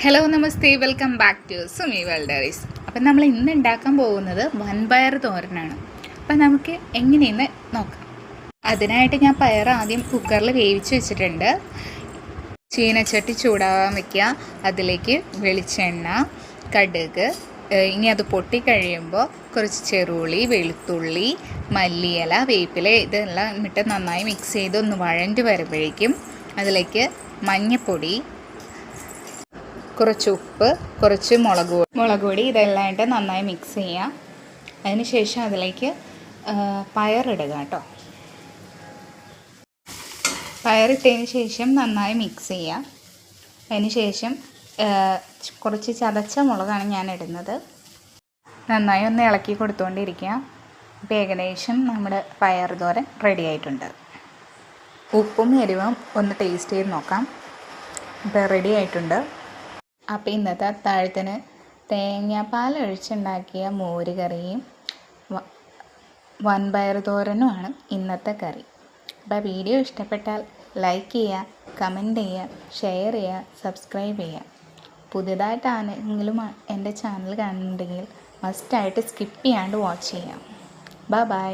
Hello നമസ്തേ, welcome back to Sumi world diaries. അപ്പം നമ്മൾ ഇന്ന് ഉണ്ടാക്കാൻ പോകുന്നത് വൻപയർ തോരനാണ്. അപ്പം നമുക്ക് എങ്ങനെയെന്ന് നോക്കാം. അതിനായിട്ട് ഞാൻ പയർ ആദ്യം കുക്കറിൽ വേവിച്ച് വെച്ചിട്ടുണ്ട്. ചീനച്ചട്ടി ചൂടാകാൻ വയ്ക്കുക. അതിലേക്ക് വെളിച്ചെണ്ണ, കടുക്, ഇനി അത് പൊട്ടിക്കഴിയുമ്പോൾ കുറച്ച് ചെറുള്ളി, വെളുത്തുള്ളി, മല്ലിയില, വേപ്പില ഇതെല്ലാം ഇട്ട് നന്നായി മിക്സ് ചെയ്ത് ഒന്ന് വഴണ്ടി വരുമ്പോഴേക്കും അതിലേക്ക് മഞ്ഞൾപ്പൊടി, കുറച്ച് ഉപ്പ്, കുറച്ച് മുളക് പൊടി ഇതെല്ലാം ഇട്ട് നന്നായി മിക്സ് ചെയ്യാം. അതിന് ശേഷം അതിലേക്ക് പയറിടുക കേട്ടോ. പയറിട്ടതിന് ശേഷം നന്നായി മിക്സ് ചെയ്യാം. അതിന് ശേഷം കുറച്ച് ചതച്ച മുളകാണ് ഞാൻ ഇടുന്നത്. നന്നായി ഒന്ന് ഇളക്കി കൊടുത്തുകൊണ്ടിരിക്കുക. ഇപ്പോൾ ഏകദേശം നമ്മുടെ പയർ തോരൻ റെഡി ആയിട്ടുണ്ട്. ഉപ്പും എരിവും ഒന്ന് ടേസ്റ്റ് ചെയ്ത് നോക്കാം. ഇപ്പോൾ റെഡി ആയിട്ടുണ്ട്. അപ്പോൾ ഇന്നത്തെ അത്താഴത്തിന് തേങ്ങാപ്പാൽ ഒഴിച്ചുണ്ടാക്കിയ മോര് കറിയും വൻപയർ തോരനുമാണ് ഇന്നത്തെ കറി. അപ്പോൾ വീഡിയോ ഇഷ്ടപ്പെട്ടാൽ ലൈക്ക് ചെയ്യുക, കമൻറ്റ് ചെയ്യുക, ഷെയർ ചെയ്യുക, സബ്സ്ക്രൈബ് ചെയ്യുക. പുതിയതായിട്ട് ആരെങ്കിലും എൻ്റെ ചാനൽ കാണുന്നുണ്ടെങ്കിൽ മസ്റ്റായിട്ട് സ്കിപ്പ് ചെയ്യാണ്ട് വാച്ച് ചെയ്യാം. ബൈ.